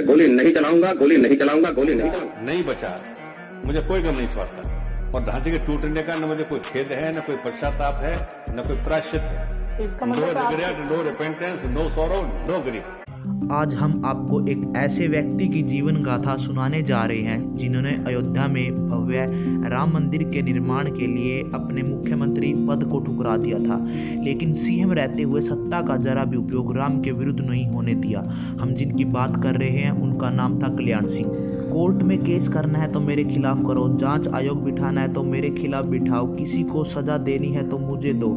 गोली नहीं चलाऊंगा, गोली नहीं चलाऊंगा, गोली नहीं चलाऊंगा। नहीं बचा, मुझे कोई गम नहीं समझता। और ढांचे के टूटने का न मुझे कोई खेद है, न कोई पश्चाताप है, न कोई प्रायश्चित है। No regret, no repentance, no sorrow, no grief. आज हम आपको एक ऐसे व्यक्ति की जीवन गाथा सुनाने जा रहे हैं जिन्होंने अयोध्या में भव्य राम मंदिर के निर्माण के लिए अपने मुख्यमंत्री पद को ठुकरा दिया था, लेकिन सीएम रहते हुए सत्ता का जरा भी उपयोग राम के विरुद्ध नहीं होने दिया। हम जिनकी बात कर रहे हैं उनका नाम था कल्याण सिंह। कोर्ट में केस करना है तो मेरे खिलाफ करो, जांच आयोग बिठाना है तो मेरे खिलाफ बिठाओ, किसी को सजा देनी है तो मुझे दो।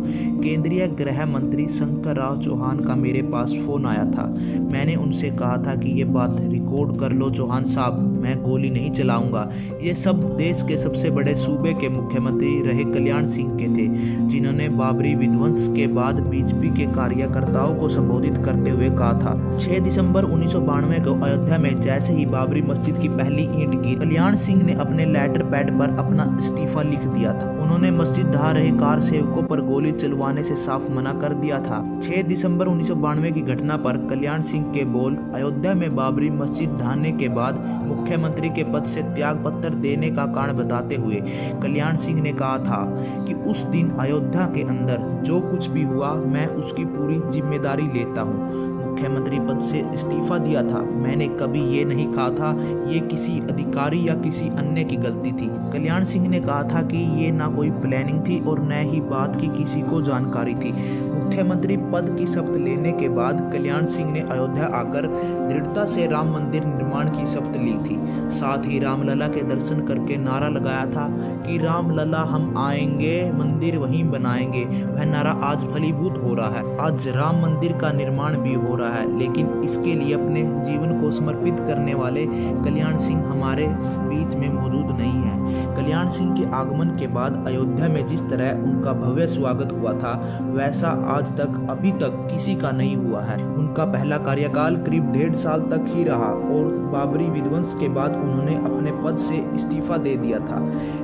केंद्रीय गृह मंत्री शंकर राव चौहान का मेरे पास फोन आया था। मैंने उनसे कहा था कि ये बात रिकॉर्ड कर लो चौहान साहब, मैं गोली नहीं चलाऊंगा। ये सब देश के सबसे बड़े सूबे के मुख्यमंत्री रहे कल्याण सिंह के थे, जिन्होंने बाबरी विध्वंस के बाद बीजेपी के कार्यकर्ताओं को संबोधित करते हुए कहा था। 6 दिसंबर 1992 को अयोध्या में जैसे ही बाबरी मस्जिद की पहली ईंट गिरी, कल्याण सिंह ने अपने लेटर पैड पर अपना इस्तीफा लिख दिया था। उन्होंने मस्जिद ढा रहे कार सेवकों पर गोली चलवाने से साफ मना कर दिया था। 6 दिसंबर 1992 की घटना पर कल्याण सिंह के बोल, अयोध्या में बाबरी मस्जिद ढाने के बाद मुख्यमंत्री के पद से त्याग पत्र देने का कारण बताते हुए कल्याण सिंह ने कहा था कि उस दिन अयोध्या के अंदर जो कुछ भी हुआ मैं उसकी पूरी जिम्मेदारी लेता हूँ। मुख्यमंत्री पद से इस्तीफा दिया था। मैंने कभी ये नहीं कहा था ये किसी अधिकारी या किसी अन्य की गलती थी। कल्याण सिंह ने कहा था कि ये ना कोई प्लानिंग थी और न ही बात की किसी को जानकारी थी। मुख्यमंत्री पद की शपथ लेने के बाद कल्याण सिंह ने अयोध्या आकर दृढ़ता से राम मंदिर निर्माण की शपथ ली थी। साथ ही रामलला के दर्शन करके नारा लगाया था कि रामलला हम आएंगे, मंदिर वहीं बनाएंगे। वह नारा आज फलीभूत हो रहा है। आज राम मंदिर का निर्माण भी हो रहा है, लेकिन इसके लिए अपने जीवन को समर्पित करने वाले कल्याण सिंह हमारे बीच में मौजूद नहीं है। कल्याण सिंह के आगमन के बाद अयोध्या में जिस तरह उनका भव्य स्वागत हुआ था, वैसा आज तक अभी तक किसी का नहीं हुआ है। उनका पहला कार्यकाल करीब 1.5 साल तक ही रहा और बाबरी विध्वंस के बाद उन्होंने अपने पद से इस्तीफा दे दिया था,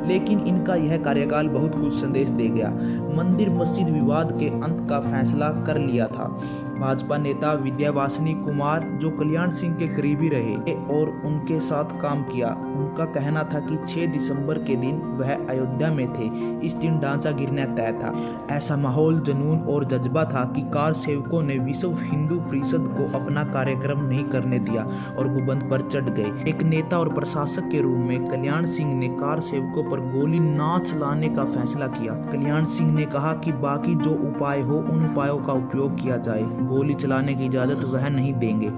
लेकिन इनका यह कार्यकाल बहुत कुछ संदेश दे गया। मंदिर मस्जिद विवाद के अंत का फैसला कर लिया था। भाजपा नेता विद्यावासिनी कुमार जो कल्याण सिंह के करीबी रहे और उनके साथ काम किया, उनका कहना था कि 6 दिसंबर के दिन वह अयोध्या में थे। इस दिन ढांचा गिरना तय था। ऐसा माहौल, जुनून और जज्बा था कि कार सेवकों ने विश्व हिंदू परिषद को अपना कार्यक्रम नहीं करने दिया और गुबंद पर चढ़ गए। एक नेता और प्रशासक के रूप में कल्याण सिंह ने कार सेवकों पर गोली ना चलाने का फैसला किया। कल्याण सिंह ने कहा कि बाकी जो उपाय हो उन उपायों का उपयोग किया जाए, गोली चलाने की इजाजत वह नहीं देंगे।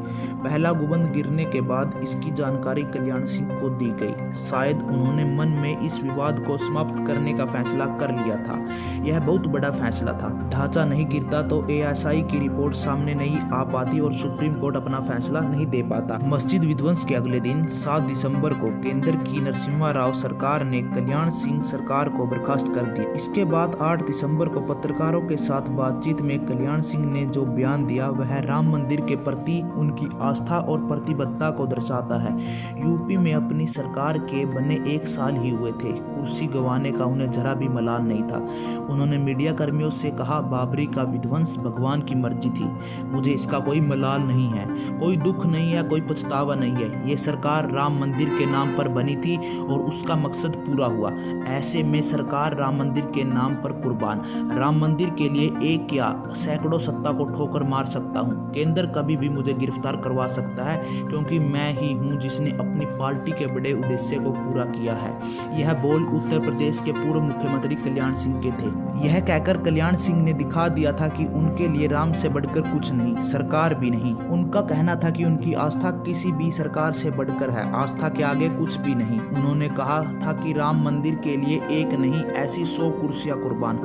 पहला गुबंद गिरने के बाद इसकी जानकारी कल्याण सिंह को दी गई। शायद उन्होंने मन में इस विवाद को समाप्त करने का फैसला कर लिया था। यह बहुत बड़ा फैसला था। ढांचा नहीं गिरता तो एएसआई की रिपोर्ट सामने नहीं आ पाती और सुप्रीम कोर्ट अपना फैसला नहीं दे पाता। मस्जिद विध्वंस के अगले दिन 7 दिसंबर को केंद्र की नरसिम्हा राव सरकार ने कल्याण सिंह सरकार को बर्खास्त कर दिया। इसके बाद 8 दिसंबर को पत्रकारों के साथ बातचीत में कल्याण सिंह ने जो बयान दिया वह राम मंदिर के प्रति उनकी आस्था और प्रतिबद्धता को दर्शाता है। यूपी में अपनी सरकार के बने 1 साल ही हुए थे। कुर्सी गंवाने का उन्हें जरा भी मलाल नहीं था। उन्होंने मीडिया कर्मियों से कहा, बाबरी का विध्वंस भगवान की मर्जी थी, मुझे इसका कोई मलाल नहीं है, कोई दुख नहीं है, कोई पछतावा नहीं है। ये सरकार राम मंदिर के नाम पर बनी थी और उसका मकसद पूरा हुआ। ऐसे में सरकार राम मंदिर के नाम पर कुर्बान। राम मंदिर के लिए एक या सैकड़ों सत्ता को ठोकर मार सकता हूँ। केंद्र कभी भी मुझे गिरफ्तार करवा सकता है, क्योंकि मैं ही हूँ जिसने अपनी पार्टी के बड़े उद्देश्य को पूरा किया है। यह बोल उत्तर प्रदेश के पूर्व मुख्यमंत्री कल्याण सिंह के थे। यह कहकर कल्याण सिंह ने दिखा दिया था कि उनके लिए राम से बढ़कर कुछ नहीं, सरकार भी नहीं। उनका कहना था कि उनकी आस्था किसी भी सरकार से बढ़कर है, आस्था के आगे कुछ भी नहीं। उन्होंने कहा था कि राम मंदिर के लिए एक नहीं, ऐसी 100 कुर्सियां कुर्बान।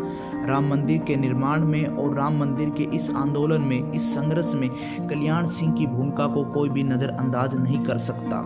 राम मंदिर के निर्माण में और राम मंदिर के इस आंदोलन में, इस संघर्ष में कल्याण सिंह की भूमिका को कोई भी नजरअंदाज नहीं कर सकता।